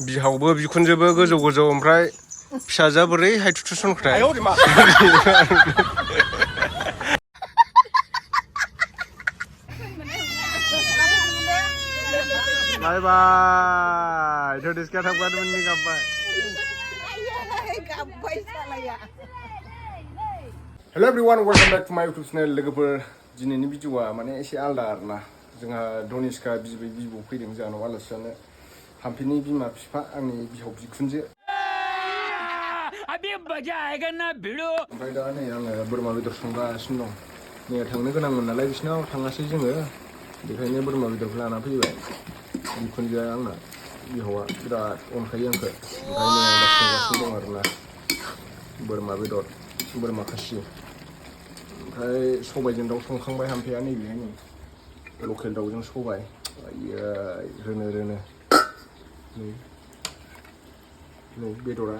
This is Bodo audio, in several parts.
बिहावबो बिखुनजोबो गोजौ गोजौ ओमफ्राय फिसाजोआ बोरैहाय थुथुसनख्राय बाय बाय धनिष्का थांबाय मोननि गाबबाय hello everyone welcome back to my YouTube channel लोगोफोर दिनैनि भिडिअआ माने एसे आलदा आरोना जोंहा धनिष्का बिबै बिबौ फैदों जोंनाव आलासि जानो हाम्फिनि बिमा बिफा आंनि बिहाव बिखुनजो ओमफ्राय दा नै आङो बोरमा बेदर संगासिनो दं नै थांनो गोनांमोन नालाय बिसिनाव थाङासै जोङो बेखायनो बोरमा बेदरखौ लाना फैबाय बिखुनजोआ आंना बिहावा बिराद अनखायो आंखौ ओंखायनो आं दा संगासिनो दं आरोना बोरमा बेदर बोरमा खासि ओमफ्राय सबायजों दाउ संखांबाय हाम्फिया नैबे नै लकेल दाउजों सबाय रोनो रोनो नै बेदरा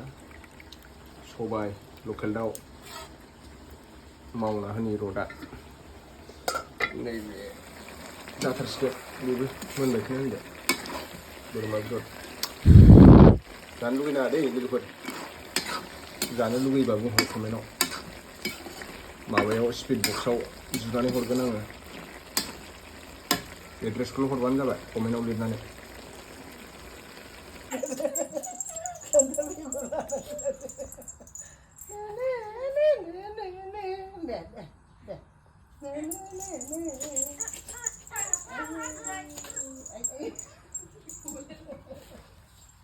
सबाय लकेल दाउ मावना होनि रदा नैबे जाथारसिगोन बेबो मोनबायखौनो होनदो बोरमा बेदर जानो लुगैनाङा दै लोगोफोर जानो लुगैबा बुंहर कमेन्टआव माबायाव स्पिड बक्सआव जुनानै हरगोन आङो एड्रेसखौल' हरबानो जाबाय कमेन्टआव लिरनानै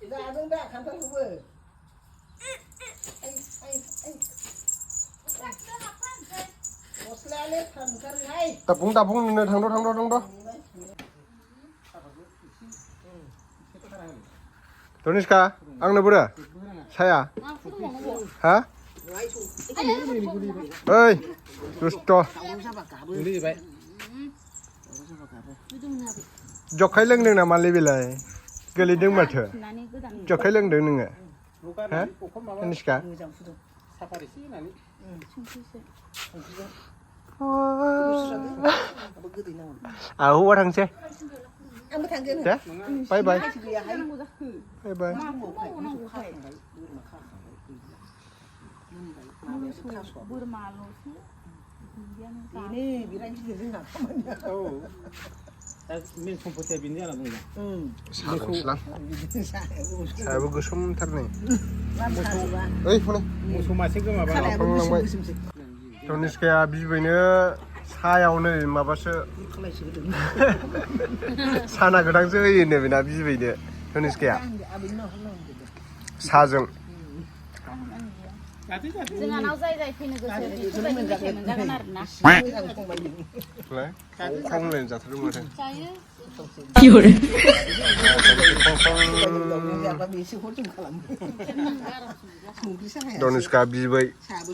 जादों दा खान्थालखौबो गस्लायानो थांथारहाय दाबुं नोंनो थांद' धनिष्का आंनो बोरो साया हा ओइ दुस्ट जखाय लोंदों नामालै बेलाय गोलैदों माथो जखाय लोंदों नोङो हा धनिष्का आहौआ थांसै आंबो थांगोन दे बाय बाय बाय बाय बेनो बिराद गिदिर जोंना खामानिया मेन सम्पतिया बेनो जाना दं सायाबो गोसोमथार नै ओइ हनै मोसौ मासे गोमाबा लांबाय धनिष्काया बिबैनो सायाव नै माबासो साना गोथांसो होयोनो बेना बिबैनो धनिष्काया साजों जोंहानाव जाय जाय फैनो गोसो बेफोरबायदि मेथाइ मोनजागोन आरोना खावलायनो जाथारदों माथो धनिष्का बिबै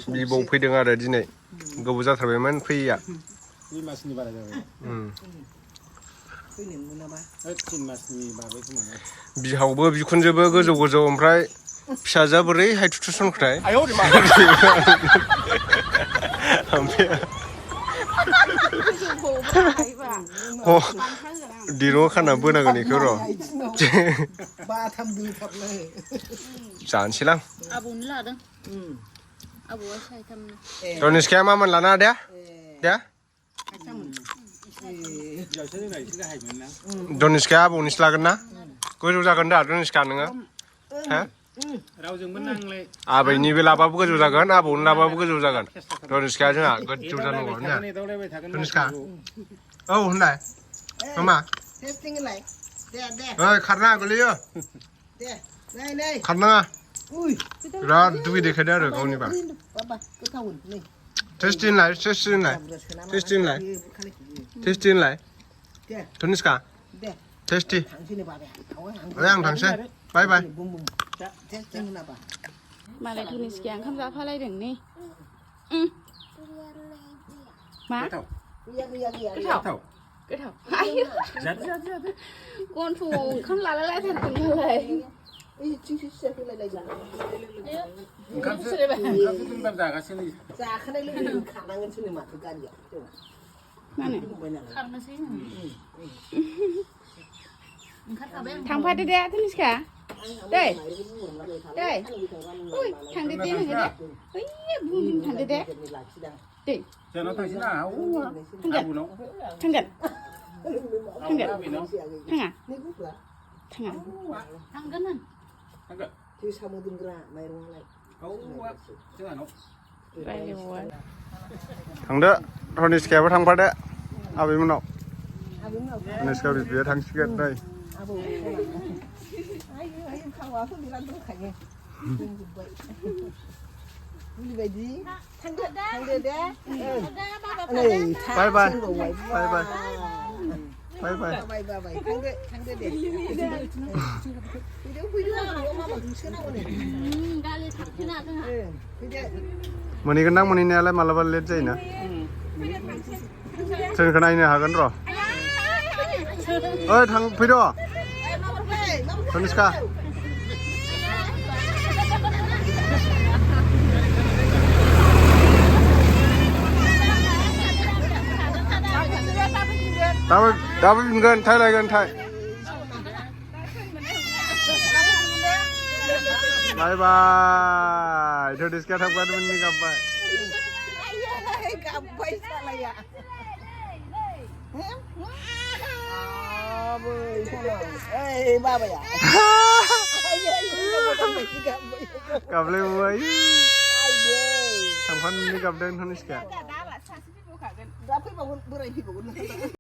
बिबौ फैदों आरो दिनै गोबाव जाथारबायमोन फैयैया दुइ मासनि बारा जाबाय तिन मासनि बारबाय खोमा बिहावबो बिखुनजोबो गोजौ गोजौ ओमफ्राय फिसाजोआ बोरैहाय थुथुसनख्राय दिरुङाव खाना बोनांगोन बेखौ र' जानोसैलां आबौनो लादों आबौआ सायथामनो धनिष्काया मामोन लाना दे धनिष्काया आबौनिसो लागोन ना गोजौ जागोन दा धनिष्का नोङो हा रावजोंबो नांलाय आबैनिबो लाबाबो गोजौ जागोन आबौनि लाबाबो गोजौ जागोन धनिष्काया जोंहा गोजौ जानांगौ ना धनिष्का औ होनलाय मामा ओइ खारनाङा गोलैयो खारनाङा बिराद दुगै देखायदो आरो गावनिबा टेस्टि होनलाय धनिष्का टेस्टि आं थांसै बाय बाय मालाय धनिष्काया ओंखाम जाफालायदों नै मा गोथाव आयु गन्थंआव ओंखाम लालायलायथारदों नालाय जाखानाय लोगो खानांगोनसोनो माथो गारिया खारनोसै थांफादो दे थनिसखा दै दै ओइ थांदो दे नोङो दे ओइ बुं थांदो दे दै Jangan tak sini ah. थांगोन थांगोन थांगोन थाङा थाङा थांगोन होन Agak. Di samudra mairungalai. Kau jangan. रायलायबावा थांदो धनिसखायाबो थांफादो आबैमोननाव Abim mau. धनिसखा बिबिया थांसिगोन दै Abu. Ayo kawaku dilantung kayaknya. Ini badi. Tangga deh. Bye bye. Bye bye. Bye bye. Bye bye. Tangga deh. Video aku mama tuliskan aku nih. गाली थाखिना जोंहा Video. मोनहैगोन दां मोनहैनायालाय मालाबा लेट जायोना ट्रेनखौ नायनो हागोन र' ओइ थां फैद' धनिसखा दाबो फिनगोन थायलायगोन थाय बाय बाय धनिसखाया थांबाय मोननि गाबबाय Gapai salah ya. Baba ya. गाबलाय बाय थांफानो गाबदों धनिसखाया Dah pergi bangun berai pergi bangun.